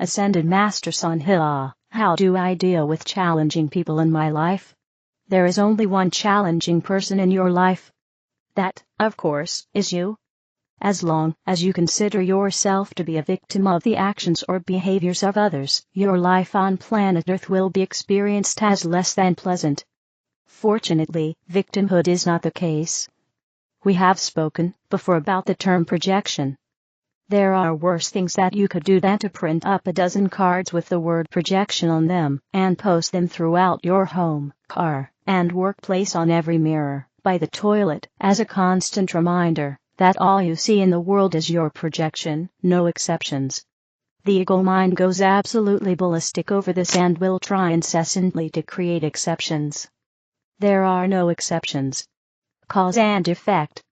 Ascended Master Sanhia, how do I deal with challenging people in my life? There is only one challenging person in your life. That, of course, is you. As long as you consider yourself to be a victim of the actions or behaviors of others, your life on planet Earth will be experienced as less than pleasant. Fortunately, victimhood is not the case. We have spoken before about the term projection. There are worse things that you could do than to print up a dozen cards with the word projection on them and post them throughout your home, car, and workplace, on every mirror, by the toilet, as a constant reminder that all you see in the world is your projection, no exceptions. The ego mind goes absolutely ballistic over this and will try incessantly to create exceptions. There are no exceptions. Cause and effect.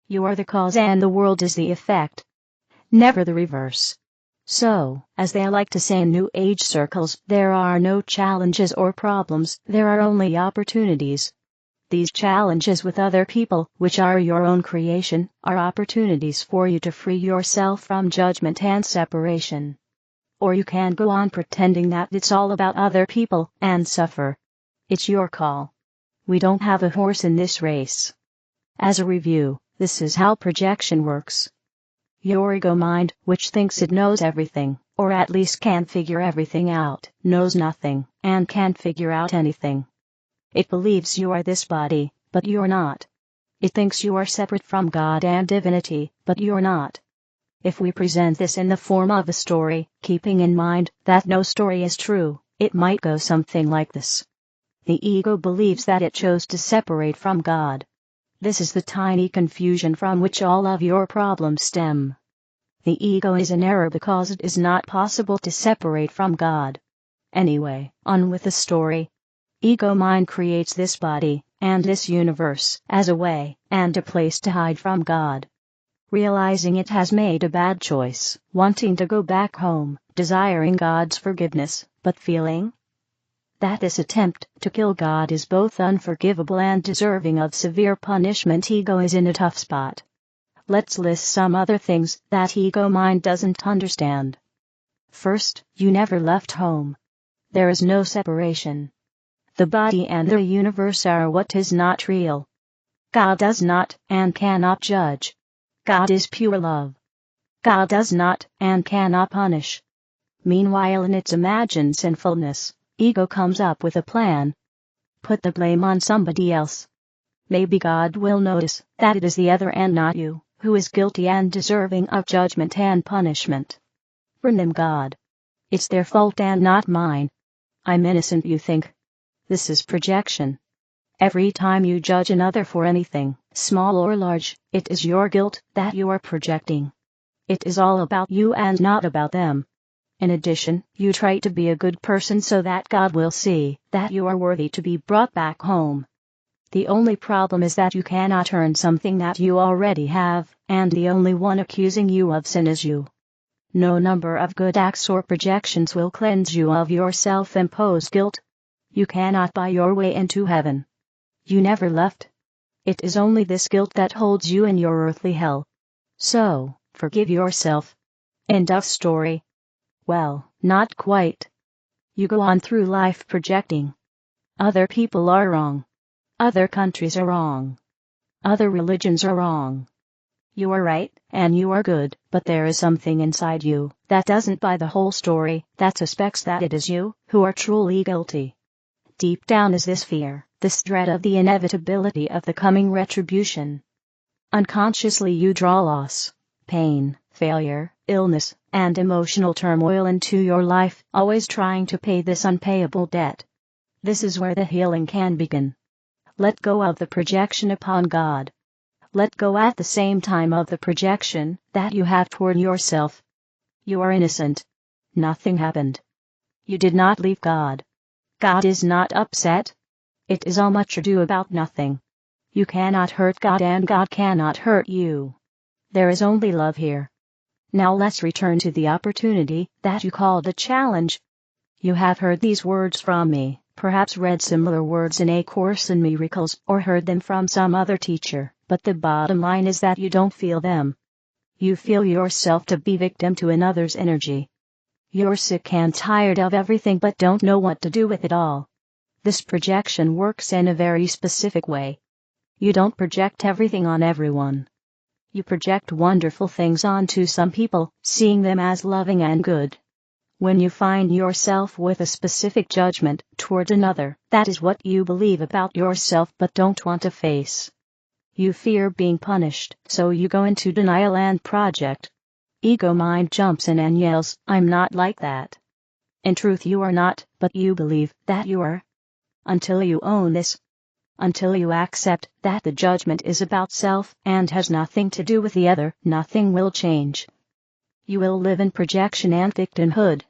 You are the cause and the world is the effect. Never the reverse. So, as they like to say in New Age circles, there are no challenges or problems, there are only opportunities. These challenges with other people, which are your own creation, are opportunities for you to free yourself from judgment and separation. Or you can go on pretending that it's all about other people and suffer. It's your call. We don't have a horse in this race. As a review, this is how projection works. Your ego mind, which thinks it knows everything, or at least can figure everything out, knows nothing, and can't figure out anything. It believes you are this body, but you're not. It thinks you are separate from God and divinity, but you're not. If we present this in the form of a story, keeping in mind that no story is true, it might go something like this. The ego believes that it chose to separate from God. This is the tiny confusion from which all of your problems stem. The ego is in error because it is not possible to separate from God. Anyway, on with the story. Ego mind creates this body, and this universe, as a way, and a place to hide from God. Realizing it has made a bad choice, wanting to go back home, desiring God's forgiveness, but feeling that this attempt to kill God is both unforgivable and deserving of severe punishment, ego is in a tough spot. Let's list some other things that ego mind doesn't understand. First, you never left home. There is no separation. The body and the universe are what is not real. God does not and cannot judge. God is pure love. God does not and cannot punish. Meanwhile, in its imagined sinfulness, ego comes up with a plan. Put the blame on somebody else. Maybe God will notice that it is the other and not you who is guilty and deserving of judgment and punishment. Burn them, God. It's their fault and not mine. I'm innocent, you think. This is projection. Every time you judge another for anything, small or large, it is your guilt that you are projecting. It is all about you and not about them. In addition, you try to be a good person so that God will see that you are worthy to be brought back home. The only problem is that you cannot earn something that you already have, and the only one accusing you of sin is you. No number of good acts or projections will cleanse you of your self-imposed guilt. You cannot buy your way into heaven. You never left. It is only this guilt that holds you in your earthly hell. So, forgive yourself. End of story. Well, not quite. You go on through life projecting. Other people are wrong. Other countries are wrong. Other religions are wrong. You are right, and you are good, but there is something inside you that doesn't buy the whole story, that suspects that it is you who are truly guilty. Deep down is this fear, this dread of the inevitability of the coming retribution. Unconsciously you draw loss, pain, failure, illness, and emotional turmoil into your life, always trying to pay this unpayable debt. This is where the healing can begin. Let go of the projection upon God. Let go at the same time of the projection that you have toward yourself. You are innocent. Nothing happened. You did not leave God. God is not upset. It is all much ado about nothing. You cannot hurt God and God cannot hurt you. There is only love here. Now let's return to the opportunity that you called a challenge. You have heard these words from me, perhaps read similar words in A Course in Miracles or heard them from some other teacher, but the bottom line is that you don't feel them. You feel yourself to be victim to another's energy. You're sick and tired of everything but don't know what to do with it all. This projection works in a very specific way. You don't project everything on everyone. You project wonderful things onto some people, seeing them as loving and good. When you find yourself with a specific judgment toward another, that is what you believe about yourself but don't want to face. You fear being punished, so you go into denial and project. Ego mind jumps in and yells, "I'm not like that." In truth you are not, but you believe that you are. Until you own this, until you accept that the judgment is about self and has nothing to do with the other, nothing will change. You will live in projection and victimhood.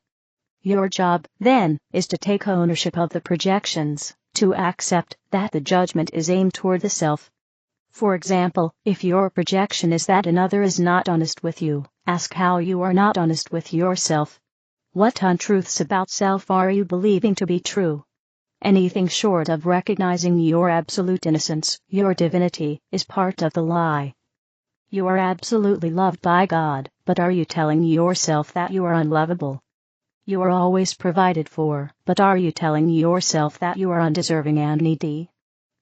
Your job, then, is to take ownership of the projections, to accept that the judgment is aimed toward the self. For example, if your projection is that another is not honest with you, ask how you are not honest with yourself. What untruths about self are you believing to be true? Anything short of recognizing your absolute innocence, your divinity, is part of the lie. You are absolutely loved by God, but are you telling yourself that you are unlovable? You are always provided for, but are you telling yourself that you are undeserving and needy?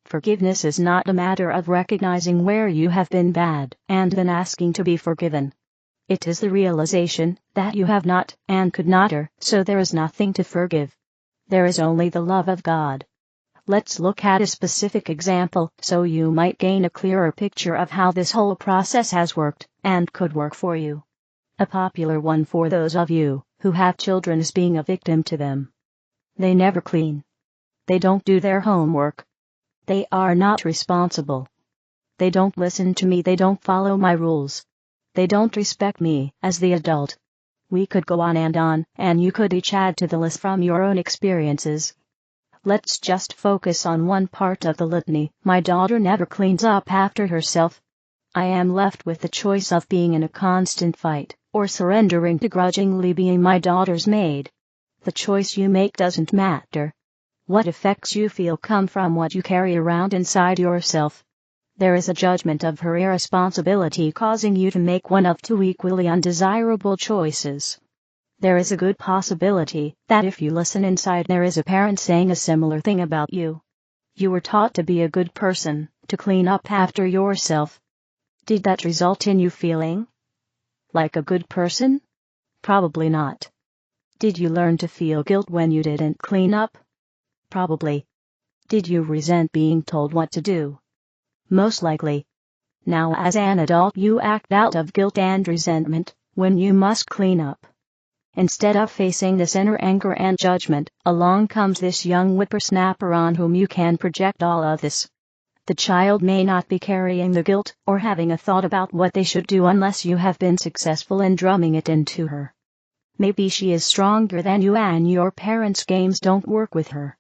Forgiveness is not a matter of recognizing where you have been bad and then asking to be forgiven. It is the realization that you have not and could not so there is nothing to forgive. There is only the love of God. Let's look at a specific example so you might gain a clearer picture of how this whole process has worked and could work for you. A popular one for those of you who have children is being a victim to them. They never clean. They don't do their homework. They are not responsible. They don't listen to me. They don't follow my rules. They don't respect me as the adult. We could go on, and you could each add to the list from your own experiences. Let's just focus on one part of the litany. My daughter never cleans up after herself. I am left with the choice of being in a constant fight, or surrendering to grudgingly being my daughter's maid. The choice you make doesn't matter. What effects you feel come from what you carry around inside yourself. There is a judgment of her irresponsibility causing you to make one of two equally undesirable choices. There is a good possibility that if you listen inside there is a parent saying a similar thing about you. You were taught to be a good person, to clean up after yourself. Did that result in you feeling like a good person? Probably not. Did you learn to feel guilt when you didn't clean up? Probably. Did you resent being told what to do? Most likely. Now as an adult you act out of guilt and resentment when you must clean up. Instead of facing this inner anger and judgment, along comes this young whippersnapper on whom you can project all of this. The child may not be carrying the guilt or having a thought about what they should do unless you have been successful in drumming it into her. Maybe she is stronger than you and your parents' games don't work with her.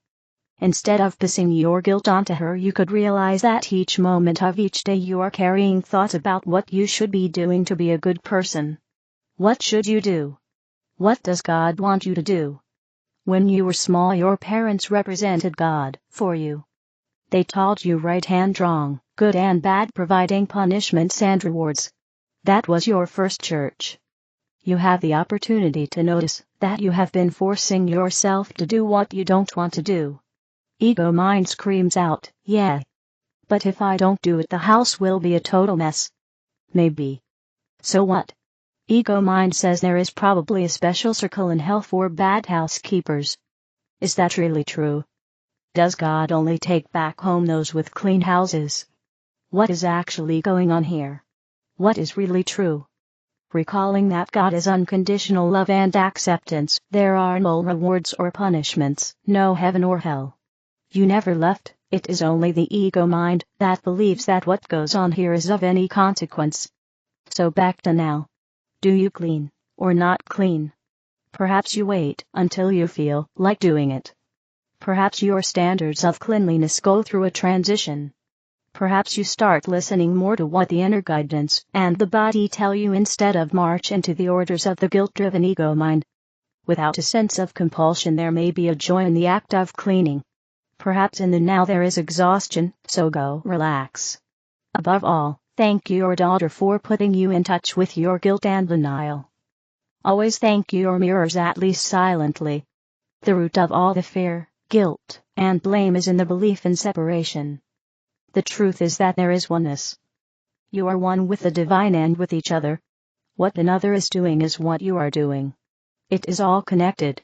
Instead of pissing your guilt onto her, you could realize that each moment of each day you are carrying thoughts about what you should be doing to be a good person. What should you do? What does God want you to do? When you were small, your parents represented God for you. They taught you right and wrong, good and bad, providing punishments and rewards. That was your first church. You have the opportunity to notice that you have been forcing yourself to do what you don't want to do. Ego mind screams out, "Yeah. But if I don't do it, the house will be a total mess." Maybe. So what? Ego mind says there is probably a special circle in hell for bad housekeepers. Is that really true? Does God only take back home those with clean houses? What is actually going on here? What is really true? Recalling that God is unconditional love and acceptance, there are no rewards or punishments, no heaven or hell. You never left. It is only the ego mind that believes that what goes on here is of any consequence. So back to now. Do you clean, or not clean? Perhaps you wait until you feel like doing it. Perhaps your standards of cleanliness go through a transition. Perhaps you start listening more to what the inner guidance and the body tell you instead of march into the orders of the guilt-driven ego mind. Without a sense of compulsion, there may be a joy in the act of cleaning. Perhaps in the now there is exhaustion, so go relax. Above all, thank your daughter for putting you in touch with your guilt and denial. Always thank your mirrors, at least silently. The root of all the fear, guilt, and blame is in the belief in separation. The truth is that there is oneness. You are one with the divine and with each other. What another is doing is what you are doing. It is all connected.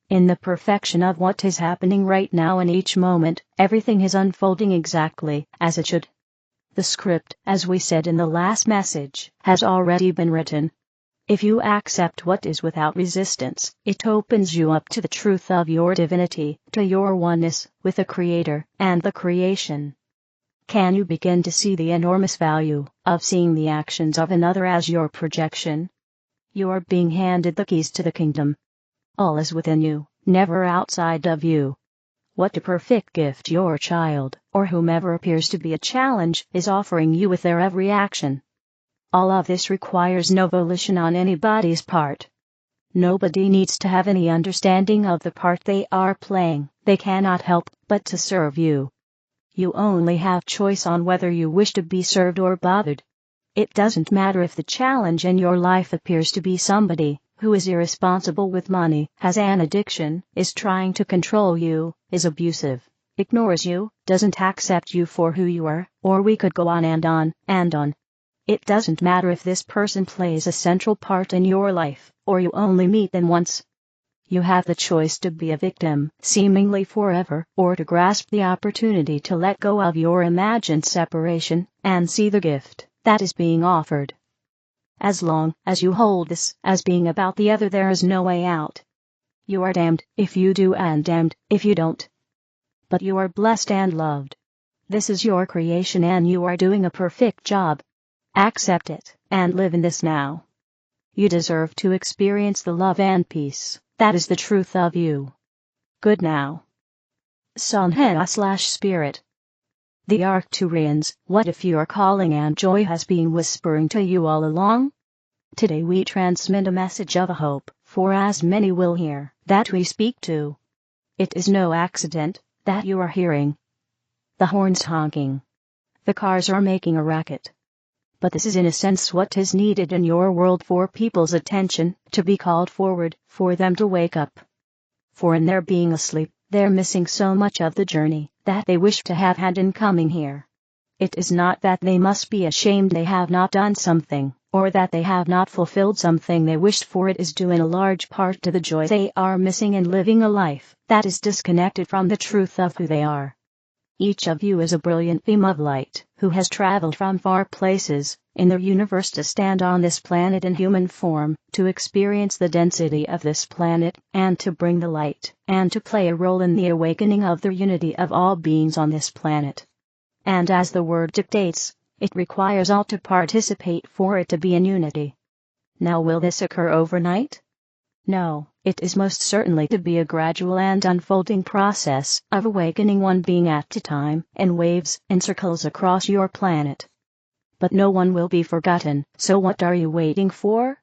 In the perfection of what is happening right now in each moment, everything is unfolding exactly as it should. The script, as we said in the last message, has already been written. If you accept what is without resistance, it opens you up to the truth of your divinity, to your oneness with the Creator and the creation. Can you begin to see the enormous value of seeing the actions of another as your projection? You are being handed the keys to the kingdom. All is within you, never outside of you. What a perfect gift your child, or whomever appears to be a challenge, is offering you with their every action. All of this requires no volition on anybody's part. Nobody needs to have any understanding of the part they are playing. They cannot help but to serve you. You only have choice on whether you wish to be served or bothered. It doesn't matter if the challenge in your life appears to be somebody who is irresponsible with money, has an addiction, is trying to control you, is abusive, ignores you, doesn't accept you for who you are, or we could go on and on and on. It doesn't matter if this person plays a central part in your life, or you only meet them once. You have the choice to be a victim, seemingly forever, or to grasp the opportunity to let go of your imagined separation, and see the gift that is being offered. As long as you hold this as being about the other, there is no way out. You are damned if you do and damned if you don't. But you are blessed and loved. This is your creation and you are doing a perfect job. Accept it, and live in this now. You deserve to experience the love and peace. That is the truth of you. Good now. Sanhia/Spirit. The Arcturians, what if your calling and joy has been whispering to you all along? Today we transmit a message of hope, for as many will hear, that we speak to. It is no accident that you are hearing the horns honking. The cars are making a racket. But this is in a sense what is needed in your world for people's attention to be called forward, for them to wake up. For in their being asleep, they're missing so much of the journey that they wish to have had in coming here. It is not that they must be ashamed they have not done something, or that they have not fulfilled something they wished for. It is due in a large part to the joy they are missing in living a life that is disconnected from the truth of who they are. Each of you is a brilliant beam of light, who has traveled from far places in the universe to stand on this planet in human form, to experience the density of this planet, and to bring the light, and to play a role in the awakening of the unity of all beings on this planet. And as the word dictates, it requires all to participate for it to be in unity. Now, will this occur overnight? No, it is most certainly to be a gradual and unfolding process of awakening one being at a time, in waves and circles across your planet. But no one will be forgotten, so what are you waiting for?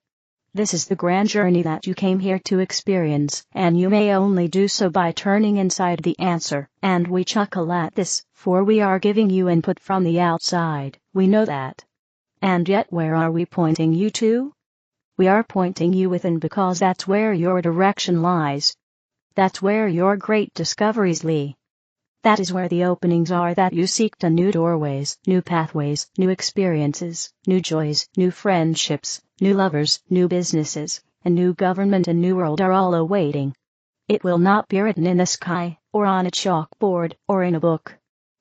This is the grand journey that you came here to experience, and you may only do so by turning inside the answer, and we chuckle at this, for we are giving you input from the outside, we know that. And yet where are we pointing you to? We are pointing you within because that's where your direction lies. That's where your great discoveries lie. That is where the openings are that you seek, to new doorways, new pathways, new experiences, new joys, new friendships, new lovers, new businesses, a new government, a new world are all awaiting. It will not be written in the sky, or on a chalkboard, or in a book.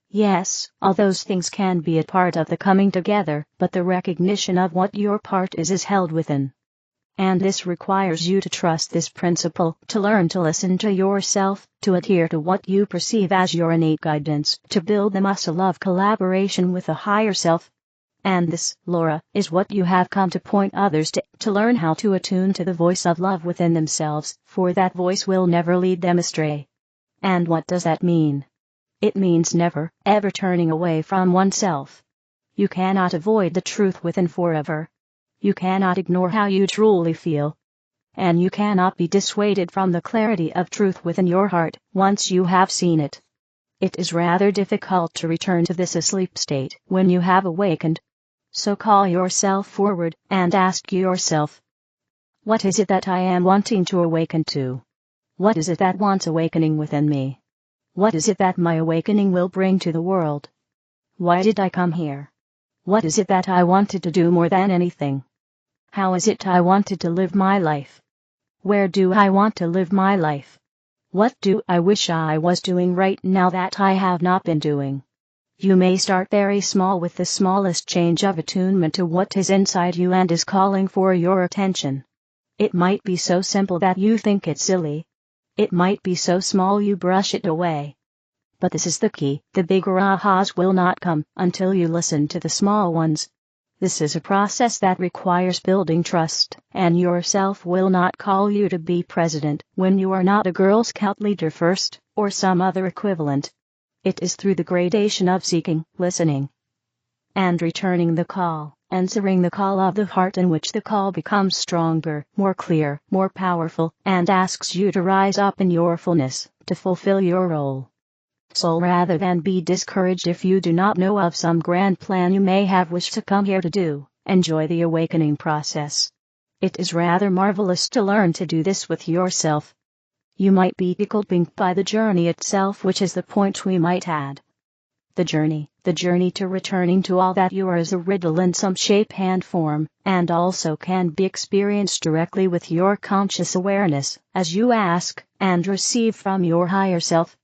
Yes, all those things can be a part of the coming together, but the recognition of what your part is held within. And this requires you to trust this principle, to learn to listen to yourself, to adhere to what you perceive as your innate guidance, to build the muscle of collaboration with a higher self. And this, Laura, is what you have come to point others to learn how to attune to the voice of love within themselves, for that voice will never lead them astray. And what does that mean? It means never, ever turning away from oneself. You cannot avoid the truth within forever. You cannot ignore how you truly feel. And you cannot be dissuaded from the clarity of truth within your heart once you have seen it. It is rather difficult to return to this asleep state when you have awakened. So call yourself forward and ask yourself, What is it that I am wanting to awaken to? What is it that wants awakening within me? What is it that my awakening will bring to the world? Why did I come here? What is it that I wanted to do more than anything? How is it I wanted to live my life? Where do I want to live my life? What do I wish I was doing right now that I have not been doing? You may start very small with the smallest change of attunement to what is inside you and is calling for your attention. It might be so simple that you think it silly. It might be so small you brush it away. But this is the key: the bigger ahas will not come until you listen to the small ones. This is a process that requires building trust, and yourself will not call you to be president when you are not a Girl Scout leader first, or some other equivalent. It is through the gradation of seeking, listening, and returning the call, answering the call of the heart, in which the call becomes stronger, more clear, more powerful, and asks you to rise up in your fullness, to fulfill your role. So rather than be discouraged if you do not know of some grand plan you may have wished to come here to do, enjoy the awakening process. It is rather marvelous to learn to do this with yourself. You might be tickled pink by the journey itself, which is the point we might add. The journey to returning to all that you are, is a riddle in some shape and form, and also can be experienced directly with your conscious awareness, as you ask and receive from your higher self.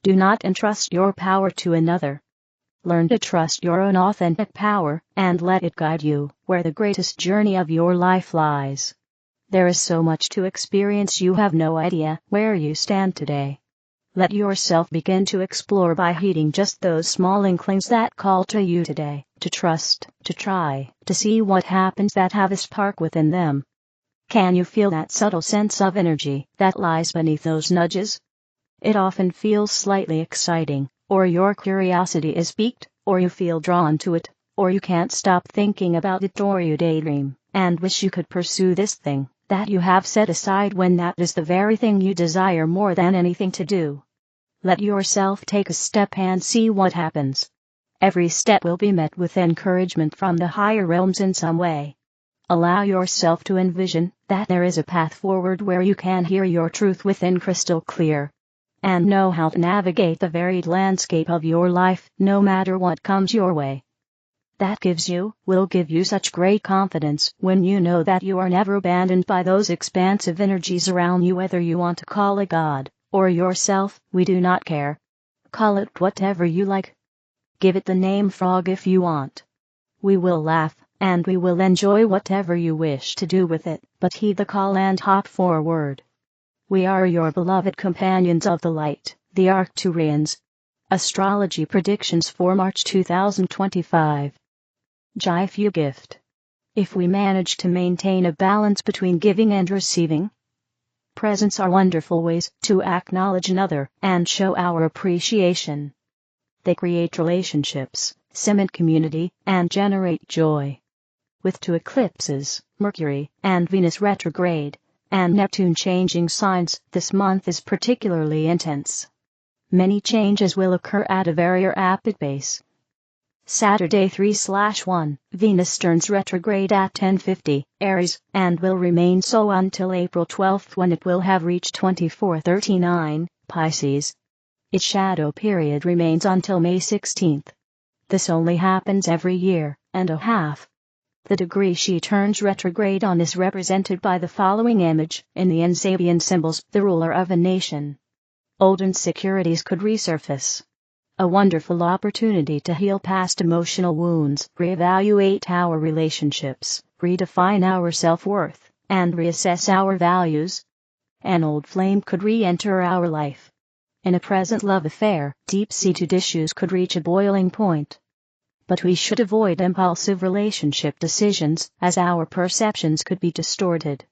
Do not entrust your power to another. Learn to trust your own authentic power, and let it guide you where the greatest journey of your life lies. There is so much to experience you have no idea where you stand today. Let yourself begin to explore by heeding just those small inklings that call to you today, to trust, to try, to see what happens that have a spark within them. Can you feel that subtle sense of energy that lies beneath those nudges? It often feels slightly exciting, or your curiosity is piqued, or you feel drawn to it, or you can't stop thinking about it, or you daydream and wish you could pursue this thing that you have set aside, when that is the very thing you desire more than anything to do. Let yourself take a step and see what happens. Every step will be met with encouragement from the higher realms in some way. Allow yourself to envision that there is a path forward where you can hear your truth within crystal clear, and know how to navigate the varied landscape of your life, no matter what comes your way. That will give you such great confidence when you know that you are never abandoned by those expansive energies around you, whether you want to call it God or yourself, we do not care. Call it whatever you like. Give it the name Frog if you want. We will laugh, and we will enjoy whatever you wish to do with it, but heed the call and hop forward. We are your beloved companions of the light, the Arcturians. Astrology predictions for March 2025. Jai Fu gift. If we manage to maintain a balance between giving and receiving, presents are wonderful ways to acknowledge another and show our appreciation. They create relationships, cement community, and generate joy. With 2 eclipses, Mercury and Venus retrograde, and Neptune changing signs, this month is particularly intense. Many changes will occur at a very rapid pace. Saturday 3/1, Venus turns retrograde at 10:50, Aries, and will remain so until April 12, when it will have reached 24:39, Pisces. Its shadow period remains until May 16. This only happens every year and a half. The degree she turns retrograde on is represented by the following image in the Ensabian symbols: the ruler of a nation. Old insecurities could resurface. A wonderful opportunity to heal past emotional wounds, reevaluate our relationships, redefine our self-worth, and reassess our values. An old flame could re-enter our life. In a present love affair, deep-seated issues could reach a boiling point. But we should avoid impulsive relationship decisions, as our perceptions could be distorted.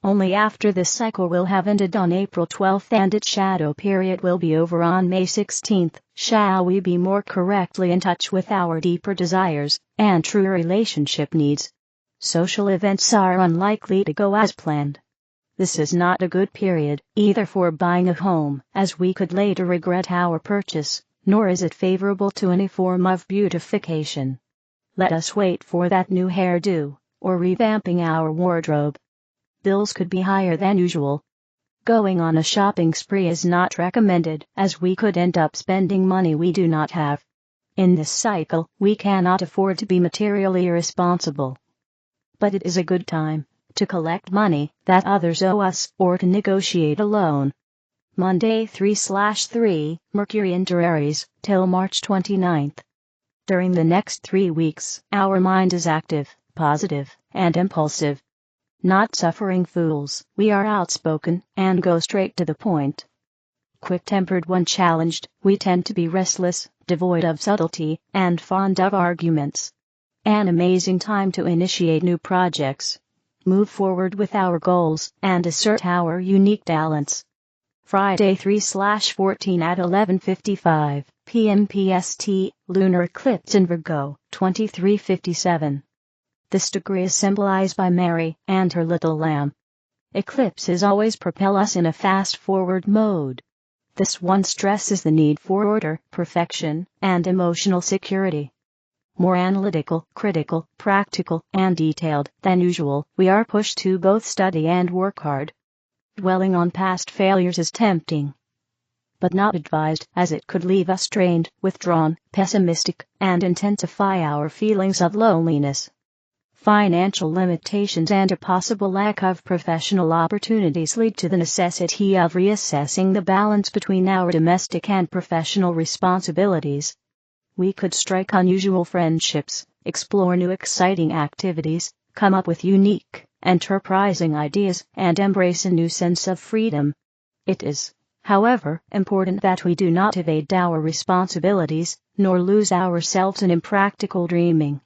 Only after this cycle will have ended on April 12 and its shadow period will be over on May 16, shall we be more correctly in touch with our deeper desires and true relationship needs. Social events are unlikely to go as planned. This is not a good period, either for buying a home, as we could later regret our purchase, nor is it favorable to any form of beautification. Let us wait for that new hairdo, or revamping our wardrobe. Bills could be higher than usual. Going on a shopping spree is not recommended, as we could end up spending money we do not have. In this cycle, we cannot afford to be materially irresponsible. But it is a good time to collect money that others owe us, or to negotiate a loan. Monday 3/3, Mercury into Aries, till March 29th. During the next 3 weeks, our mind is active, positive, and impulsive. Not suffering fools, we are outspoken, and go straight to the point. Quick-tempered when challenged, we tend to be restless, devoid of subtlety, and fond of arguments. An amazing time to initiate new projects, move forward with our goals, and assert our unique talents. Friday 3/14 at 11:55 p.m. PST, lunar eclipse in Virgo, 2357. This degree is symbolized by Mary and her little lamb. Eclipses always propel us in a fast-forward mode. This one stresses the need for order, perfection, and emotional security. More analytical, critical, practical, and detailed than usual, we are pushed to both study and work hard. Dwelling on past failures is tempting, but not advised, as it could leave us strained, withdrawn, pessimistic, and intensify our feelings of loneliness. Financial limitations and a possible lack of professional opportunities lead to the necessity of reassessing the balance between our domestic and professional responsibilities. We could strike unusual friendships, explore new exciting activities, come up with unique, enterprising ideas, and embrace a new sense of freedom. It is, however, important that we do not evade our responsibilities, nor lose ourselves in impractical dreaming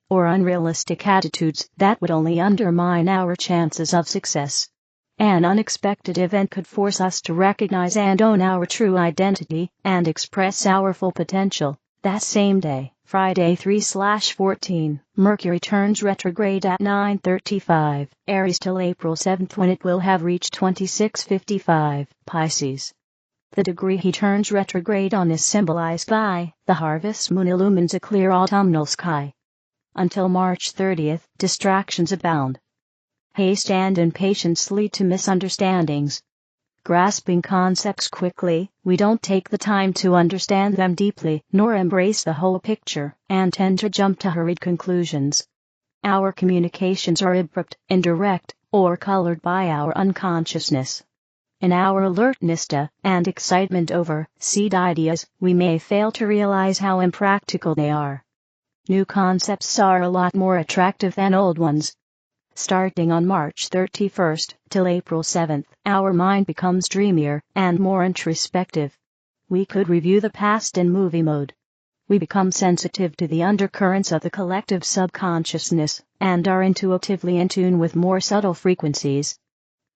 or unrealistic attitudes that would only undermine our chances of success. An unexpected event could force us to recognize and own our true identity, and express our full potential. That same day, Friday 3/14, Mercury turns retrograde at 9:35 Aries till April 7th, when it will have reached 26:55 Pisces. The degree he turns retrograde on is symbolized by the harvest moon illumines a clear autumnal sky. Until March 30th, distractions abound. Haste and impatience lead to misunderstandings. Grasping concepts quickly, we don't take the time to understand them deeply, nor embrace the whole picture, and tend to jump to hurried conclusions. Our communications are abrupt, indirect, or colored by our unconsciousness. In our alertness to, and excitement over, seed ideas, we may fail to realize how impractical they are. New concepts are a lot more attractive than old ones. Starting on March 31st till April 7th, our mind becomes dreamier and more introspective. We could review the past in movie mode. We become sensitive to the undercurrents of the collective subconsciousness, and are intuitively in tune with more subtle frequencies.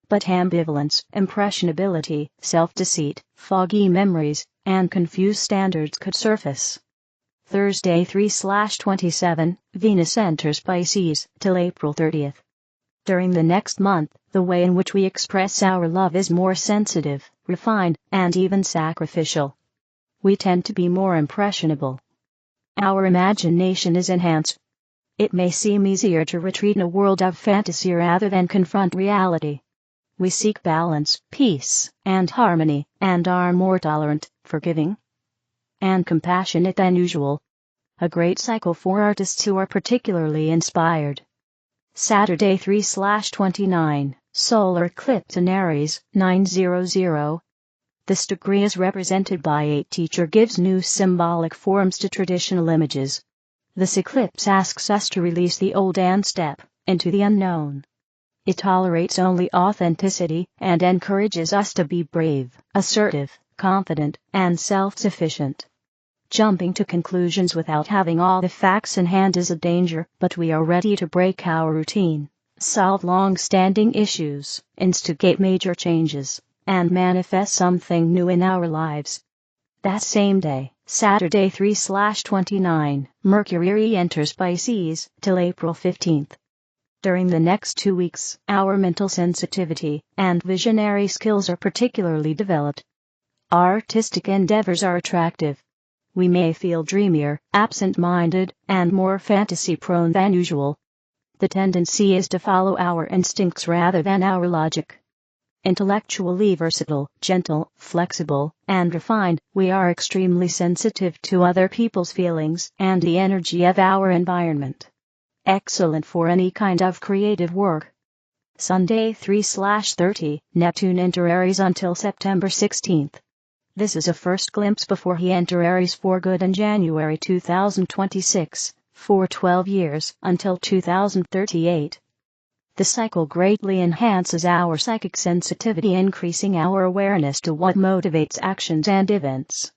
But ambivalence, impressionability, self-deceit, foggy memories, and confused standards could surface. Thursday 3/27, Venus enters Pisces till April 30th. During the next month, the way in which we express our love is more sensitive, refined, and even sacrificial. We tend to be more impressionable. Our imagination is enhanced. It may seem easier to retreat in a world of fantasy rather than confront reality. We seek balance, peace, and harmony, and are more tolerant, forgiving, and compassionate than usual. A great cycle for artists who are particularly inspired. Saturday 3/29, solar eclipse in Aries, 9:00. This degree is represented by 8 teacher gives new symbolic forms to traditional images. This eclipse asks us to release the old and step into the unknown. It tolerates only authenticity and encourages us to be brave, assertive, confident, and self-sufficient. Jumping to conclusions without having all the facts in hand is a danger, but we are ready to break our routine, solve long-standing issues, instigate major changes, and manifest something new in our lives. That same day, Saturday 3/29, Mercury enters Pisces till April 15th. During the next 2 weeks, our mental sensitivity and visionary skills are particularly developed. Artistic endeavors are attractive. We may feel dreamier, absent-minded, and more fantasy-prone than usual. The tendency is to follow our instincts rather than our logic. Intellectually versatile, gentle, flexible, and refined, we are extremely sensitive to other people's feelings and the energy of our environment. Excellent for any kind of creative work. Sunday 3/30, Neptune enter Aries until September 16th. This is a first glimpse before he enter Aries for good in January 2026, for 12 years, until 2038. The cycle greatly enhances our psychic sensitivity, increasing our awareness to what motivates actions and events.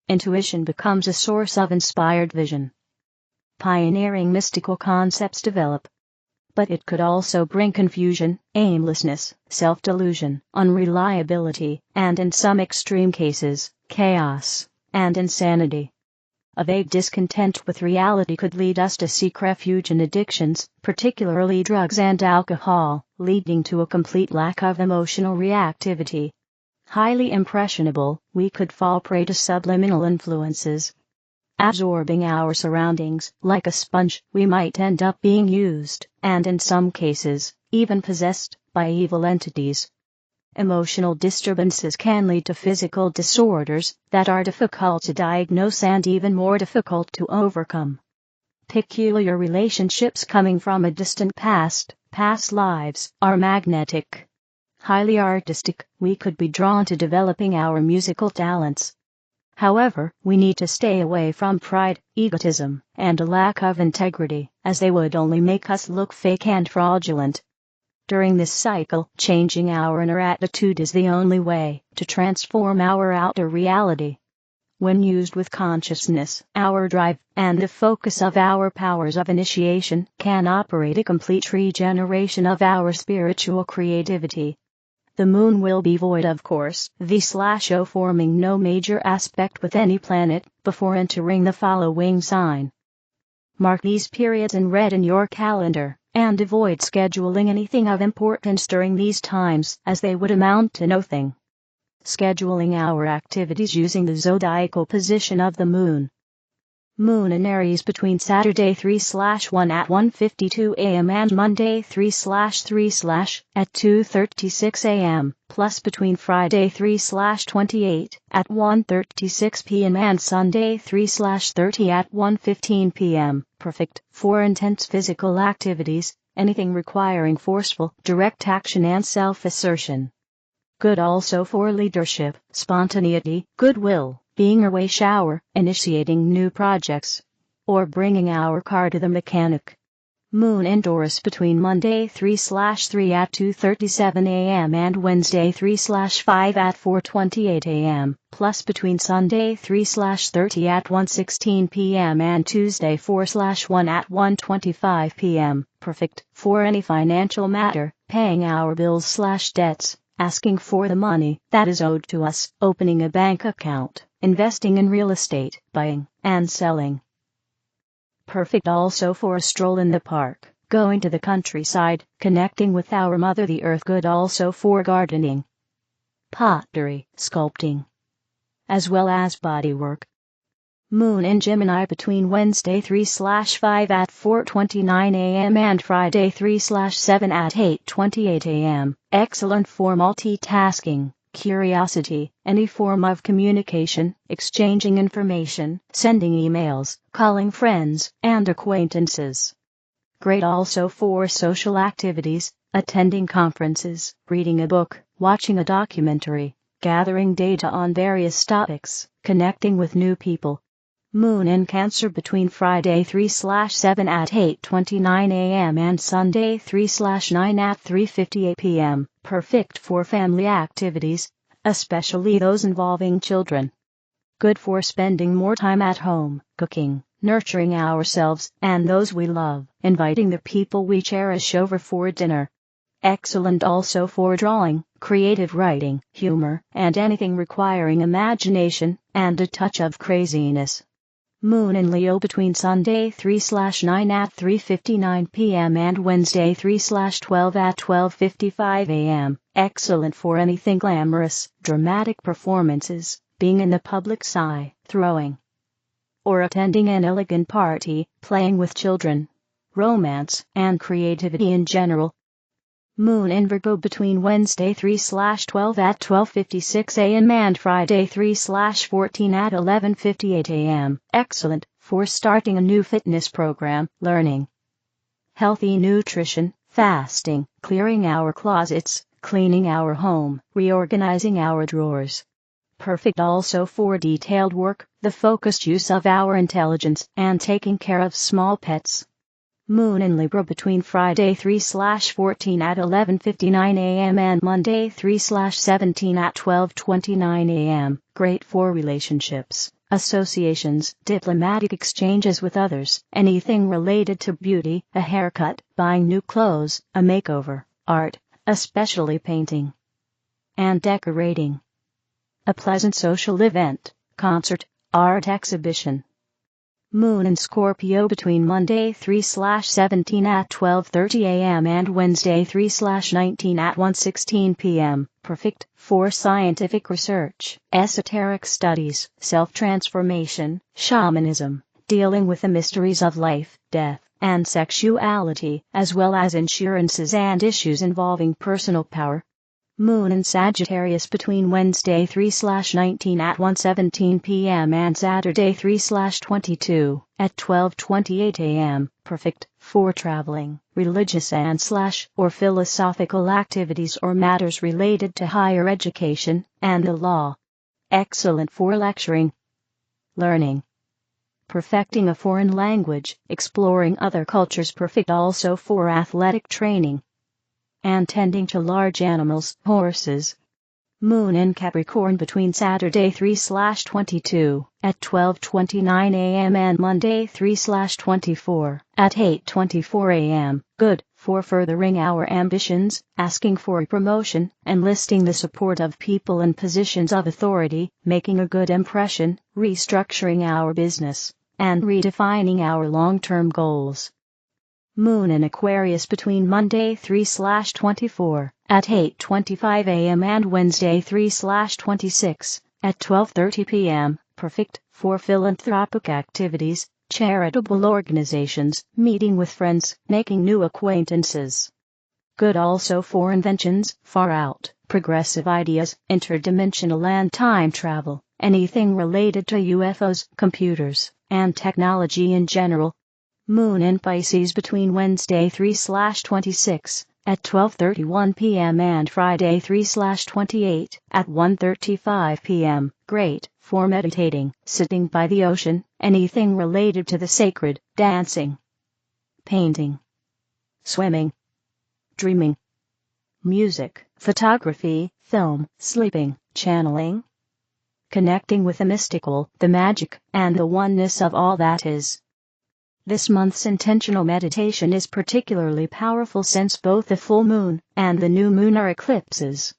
Intuition becomes a source of inspired vision. Pioneering mystical concepts develop. But it could also bring confusion, aimlessness, self-delusion, unreliability, and in some extreme cases, chaos and insanity. A vague discontent with reality could lead us to seek refuge in addictions, particularly drugs and alcohol, leading to a complete lack of emotional reactivity. Highly impressionable, we could fall prey to subliminal influences. Absorbing our surroundings, like a sponge, we might end up being used, and in some cases, even possessed, by evil entities. Emotional disturbances can lead to physical disorders that are difficult to diagnose and even more difficult to overcome. Peculiar relationships coming from a distant past lives, are magnetic. Highly artistic, we could be drawn to developing our musical talents. However, we need to stay away from pride, egotism, and a lack of integrity, as they would only make us look fake and fraudulent. During this cycle, changing our inner attitude is the only way to transform our outer reality. When used with consciousness, our drive, and the focus of our powers of initiation, can operate a complete regeneration of our spiritual creativity. The moon will be void of course, the/O forming no major aspect with any planet, before entering the following sign. Mark these periods in red in your calendar, and avoid scheduling anything of importance during these times, as they would amount to nothing. Scheduling our activities using the zodiacal position of the moon. Moon in Aries between Saturday 3/1 at 1:52 a.m. and Monday 3/3/ at 2:36 a.m., plus between Friday 3/28 at 1:36 p.m. and Sunday 3/30 at 1:15 p.m., perfect for intense physical activities, anything requiring forceful, direct action and self-assertion. Good also for leadership, spontaneity, goodwill, being away shower, initiating new projects, or bringing our car to the mechanic. Moon in Taurus between Monday 3/3 at 2:37 a.m. and Wednesday 3/5 at 4:28 a.m., plus between Sunday 3/30 at 1:16 p.m. and Tuesday 4/1 at 1:25 p.m., perfect for any financial matter, paying our bills/debts, asking for the money that is owed to us, opening a bank account, investing in real estate, buying and selling. Perfect also for a stroll in the park, going to the countryside, connecting with our Mother the Earth. Good also for gardening, pottery, sculpting, as well as bodywork. Moon in Gemini between Wednesday 3/5 at 4:29 a.m. and Friday 3/7 at 8:28 a.m. Excellent for multitasking, curiosity, any form of communication, exchanging information, sending emails, calling friends and acquaintances. Great also for social activities, attending conferences, reading a book, watching a documentary, gathering data on various topics, connecting with new people. Moon in Cancer between Friday 3/7 at 8:29 a.m. and Sunday 3/9 at 3:58 p.m., perfect for family activities, especially those involving children. Good for spending more time at home, cooking, nurturing ourselves and those we love, inviting the people we cherish over for dinner. Excellent also for drawing, creative writing, humor, and anything requiring imagination and a touch of craziness. Moon in Leo between Sunday 3/9 at 3:59 p.m. and Wednesday 3/12 at 12:55 a.m. Excellent for anything glamorous, dramatic performances, being in the public's eye, throwing, or attending an elegant party, playing with children. romance, and creativity in general. Moon in Virgo between Wednesday 3/12 at 12:56 a.m. and Friday 3/14 at 11:58 a.m. Excellent for starting a new fitness program, learning healthy nutrition, fasting, clearing our closets, cleaning our home, reorganizing our drawers. Perfect also for detailed work, the focused use of our intelligence, and taking care of small pets. Moon in Libra between Friday 3/14 at 11:59 a.m. and Monday 3/17 at 12:29 a.m. Great for relationships, associations, diplomatic exchanges with others, anything related to beauty, a haircut, buying new clothes, a makeover, art, especially painting and decorating. A pleasant social event, concert, art exhibition. Moon in Scorpio between Monday 3/17 at 12:30 a.m. and Wednesday 3/19 at 1:16 p.m. Perfect for scientific research, esoteric studies, self-transformation, shamanism, dealing with the mysteries of life, death, and sexuality, as well as insurances and issues involving personal power. Moon in Sagittarius between Wednesday 3/19 at 1:17 p.m. and Saturday 3/22 at 12:28 a.m. Perfect for traveling, religious and or philosophical activities or matters related to higher education and the law. Excellent for lecturing, learning, perfecting a foreign language, exploring other cultures. Perfect also for athletic training and tending to large animals, horses. Moon in Capricorn between Saturday 3/22 at 12:29 a.m. and Monday 3/24 at 8:24 a.m. Good for furthering our ambitions, asking for a promotion, enlisting the support of people in positions of authority, making a good impression, restructuring our business, and redefining our long-term goals. Moon in Aquarius between Monday 3/24 at 8:25 a.m. and Wednesday 3/26 at 12:30 p.m. Perfect for philanthropic activities, charitable organizations, meeting with friends, making new acquaintances. Good also for inventions, far out, progressive ideas, interdimensional and time travel, anything related to UFOs, computers, and technology in general. Moon in Pisces between Wednesday 3/26 at 12:31 p.m. and Friday 3/28 at 1:35 p.m. Great for meditating, sitting by the ocean, anything related to the sacred, dancing, painting, swimming, dreaming, music, photography, film, sleeping, channeling, connecting with the mystical, the magic, and the oneness of all that is. This month's intentional meditation is particularly powerful since both the full moon and the new moon are eclipses.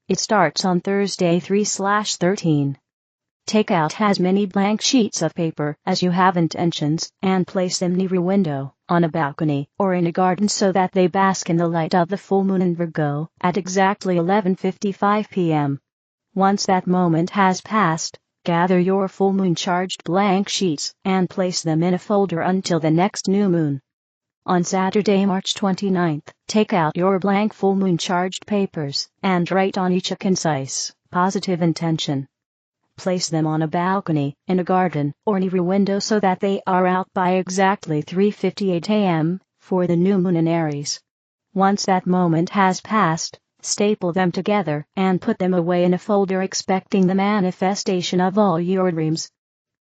It starts on Thursday 3/13. Take out as many blank sheets of paper as you have intentions and place them near a window, on a balcony, or in a garden so that they bask in the light of the full moon in Virgo at exactly 11:55 p.m. Once that moment has passed, gather your full moon charged blank sheets and place them in a folder until the next new moon. On Saturday, March 29th, take out your blank full moon charged papers and write on each a concise, positive intention. Place them on a balcony, in a garden, or near a window so that they are out by exactly 3:58 a.m. for the new moon in Aries. Once that moment has passed, staple them together and put them away in a folder expecting the manifestation of all your dreams.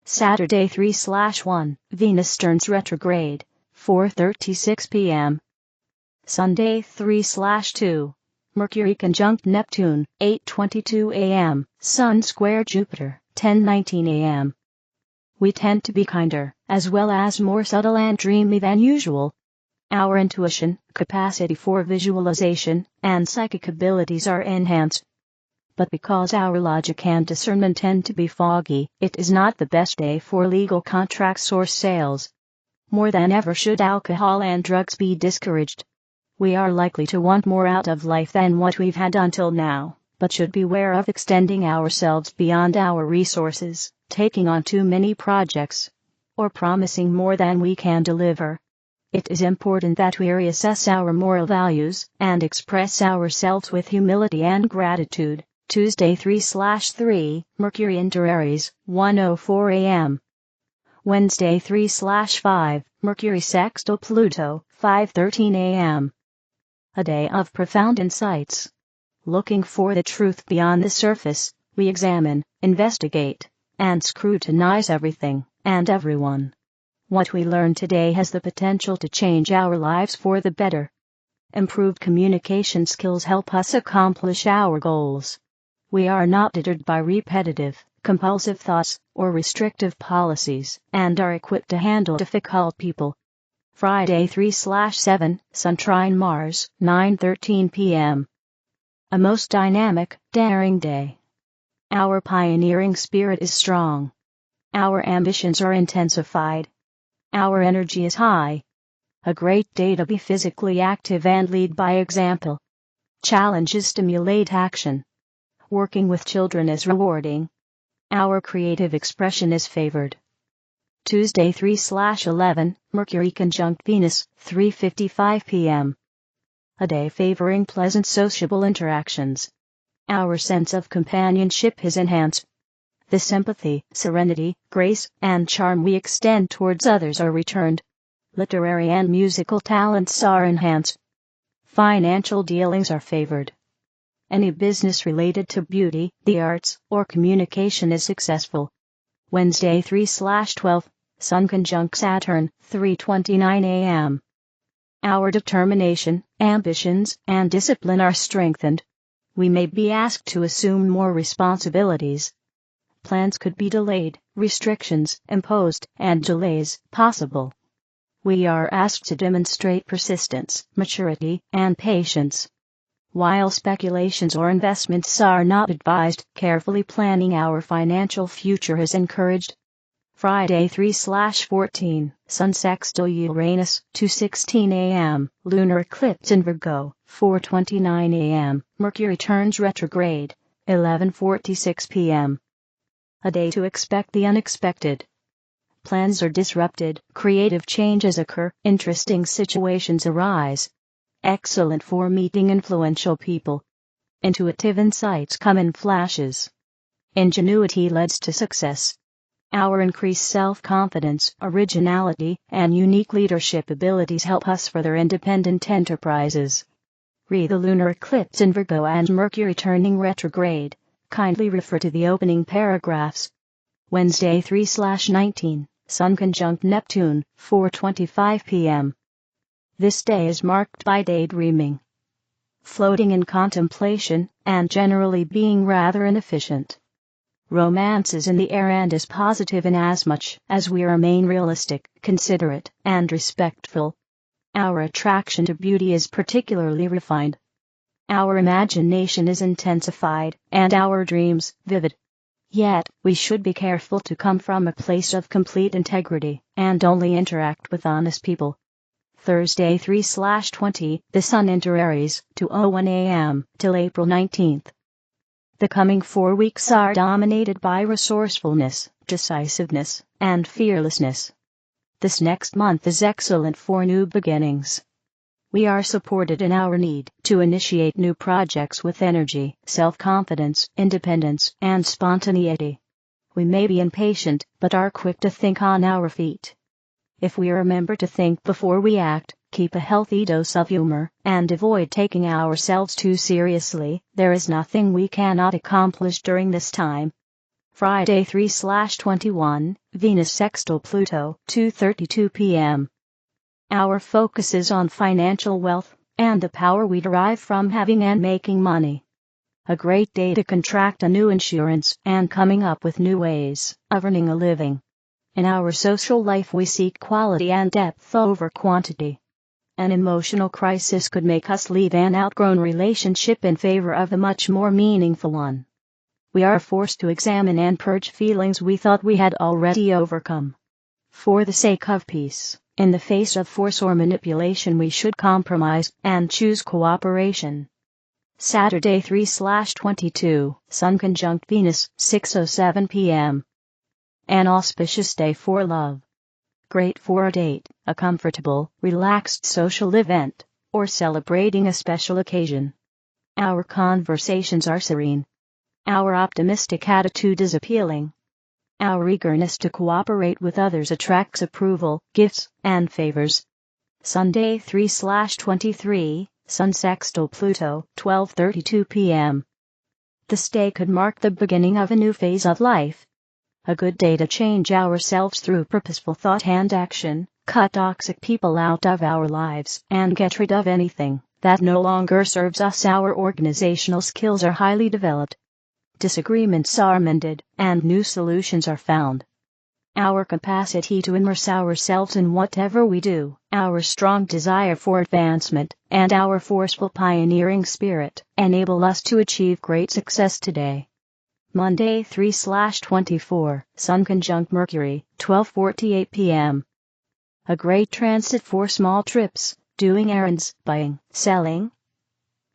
Saturday 3/1, Venus turns retrograde, 4:36 p.m. Sunday 3/2, Mercury conjunct Neptune, 8:22 a.m., Sun square Jupiter, 10:19 a.m. We tend to be kinder, as well as more subtle and dreamy than usual. Our intuition, capacity for visualization, and psychic abilities are enhanced. But because our logic and discernment tend to be foggy, it is not the best day for legal contracts or sales. More than ever should alcohol and drugs be discouraged. We are likely to want more out of life than what we've had until now, but should beware of extending ourselves beyond our resources, taking on too many projects, or promising more than we can deliver. It is important that we reassess our moral values and express ourselves with humility and gratitude. Tuesday 3/3, Mercury into Aries, 1:04 a.m. Wednesday 3/5, Mercury sextile Pluto, 5:13 a.m. A day of profound insights. Looking for the truth beyond the surface, we examine, investigate, and scrutinize everything and everyone. What we learn today has the potential to change our lives for the better. Improved communication skills help us accomplish our goals. We are not deterred by repetitive, compulsive thoughts or restrictive policies and are equipped to handle difficult people. Friday 3/7, Sun trine Mars, 9:13 p.m. A most dynamic, daring day. Our pioneering spirit is strong. Our ambitions are intensified. Our energy is high. A great day to be physically active and lead by example. Challenges stimulate action. Working with children is rewarding. Our creative expression is favored. Tuesday 3/11, Mercury conjunct Venus, 3:55 p.m. A day favoring pleasant sociable interactions. Our sense of companionship is enhanced. The sympathy, serenity, grace, and charm we extend towards others are returned. Literary and musical talents are enhanced. Financial dealings are favored. Any business related to beauty, the arts, or communication is successful. Wednesday 3/12, Sun conjunct Saturn, 3:29 a.m. Our determination, ambitions, and discipline are strengthened. We may be asked to assume more responsibilities. Plans could be delayed, restrictions imposed, and delays possible. We are asked to demonstrate persistence, maturity, and patience. While speculations or investments are not advised, carefully planning our financial future is encouraged. Friday 3/14, Sun sextile Uranus, 2:16 a.m., lunar eclipse in Virgo, 4:29 a.m., Mercury turns retrograde, 11:46 p.m. A day to expect the unexpected. Plans are disrupted, creative changes occur, interesting situations arise. Excellent for meeting influential people. Intuitive insights come in flashes. Ingenuity leads to success. Our increased self-confidence, originality, and unique leadership abilities help us further independent enterprises. Read the lunar eclipse in Virgo and Mercury turning retrograde. Kindly refer to the opening paragraphs. Wednesday 3/19, Sun conjunct Neptune, 4:25 p.m. This day is marked by daydreaming, floating in contemplation, and generally being rather inefficient. Romance is in the air and is positive inasmuch as we remain realistic, considerate, and respectful. Our attraction to beauty is particularly refined. Our imagination is intensified, and our dreams vivid. Yet, we should be careful to come from a place of complete integrity, and only interact with honest people. Thursday 3/20, the Sun into Aries, 2:01 a.m., till April 19th. The coming 4 weeks are dominated by resourcefulness, decisiveness, and fearlessness. This next month is excellent for new beginnings. We are supported in our need to initiate new projects with energy, self-confidence, independence, and spontaneity. We may be impatient, but are quick to think on our feet. If we remember to think before we act, keep a healthy dose of humor, and avoid taking ourselves too seriously, there is nothing we cannot accomplish during this time. Friday 3/21, Venus sextile Pluto, 2:32 p.m. Our focus is on financial wealth, and the power we derive from having and making money. A great day to contract a new insurance and coming up with new ways of earning a living. In our social life we seek quality and depth over quantity. An emotional crisis could make us leave an outgrown relationship in favor of a much more meaningful one. We are forced to examine and purge feelings we thought we had already overcome. For the sake of peace, in the face of force or manipulation we should compromise and choose cooperation. Saturday 3/22, Sun conjunct Venus, 6:07 p.m. An auspicious day for love. Great for a date, a comfortable, relaxed social event, or celebrating a special occasion. Our conversations are serene. Our optimistic attitude is appealing. Our eagerness to cooperate with others attracts approval, gifts, and favors. Sunday 3/23, Sun sextile Pluto, 12:32 p.m. This day could mark the beginning of a new phase of life. A good day to change ourselves through purposeful thought and action, cut toxic people out of our lives, and get rid of anything that no longer serves us. Our organizational skills are highly developed. Disagreements are mended, and new solutions are found. Our capacity to immerse ourselves in whatever we do, our strong desire for advancement, and our forceful pioneering spirit enable us to achieve great success today. Monday 3/24, Sun conjunct Mercury, 12:48 p.m. A great transit for small trips, doing errands, buying, selling,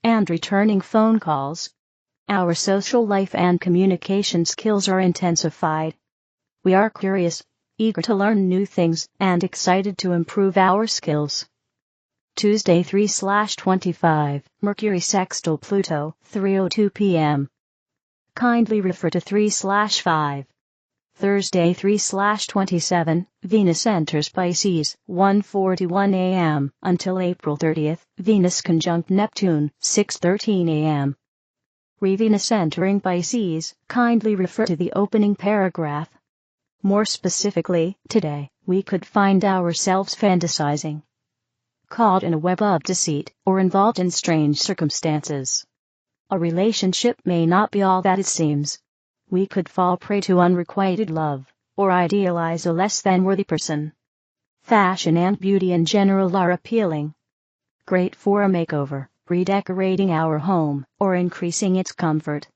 and returning phone calls. Our social life and communication skills are intensified. We are curious, eager to learn new things, and excited to improve our skills. Tuesday 3/25, Mercury sextile Pluto, 3:02 p.m. Kindly refer to 3/5. Thursday 3/27, Venus enters Pisces, 1:41 a.m. until April 30th, Venus conjunct Neptune, 6:13 a.m. Venus entering Pisces, kindly refer to the opening paragraph. More specifically, today, we could find ourselves fantasizing, caught in a web of deceit, or involved in strange circumstances. A relationship may not be all that it seems. We could fall prey to unrequited love, or idealize a less than worthy person. Fashion and beauty in general are appealing. Great for a makeover, redecorating our home, or increasing its comfort.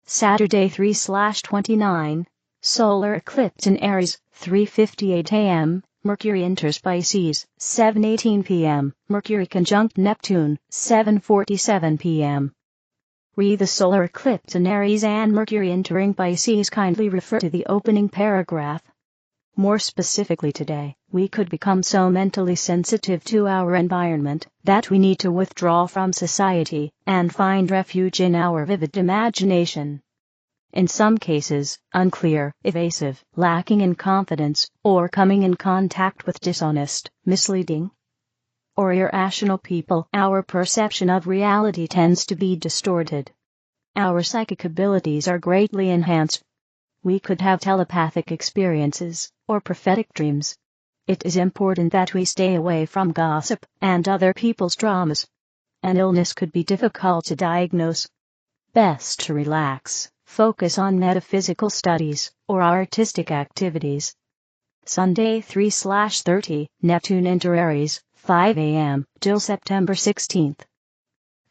Saturday 3/29, solar eclipse in Aries, 3:58 a.m., Mercury enters Pisces, 7:18 p.m., Mercury conjunct Neptune, 7:47 p.m. The solar eclipse in Aries and Mercury entering Pisces kindly refer to the opening paragraph. More specifically today, we could become so mentally sensitive to our environment that we need to withdraw from society and find refuge in our vivid imagination. In some cases, unclear, evasive, lacking in confidence, or coming in contact with dishonest, misleading, or irrational people, our perception of reality tends to be distorted. Our psychic abilities are greatly enhanced. We could have telepathic experiences, or prophetic dreams. It is important that we stay away from gossip and other people's dramas. An illness could be difficult to diagnose. Best to relax, focus on metaphysical studies, or artistic activities. Sunday 3/30, Neptune enter Aries, 5 a.m. till September 16th.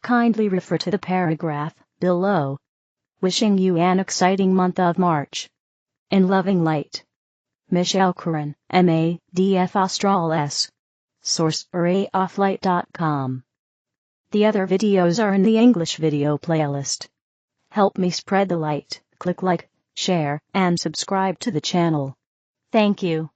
Kindly refer to the paragraph below. Wishing you an exciting month of March. In loving light. Michelle Curran, M.A.D.F. Astrology. Source: arrayofflight.com. The other videos are in the English video playlist. Help me spread the light. Click like, share, and subscribe to the channel. Thank you.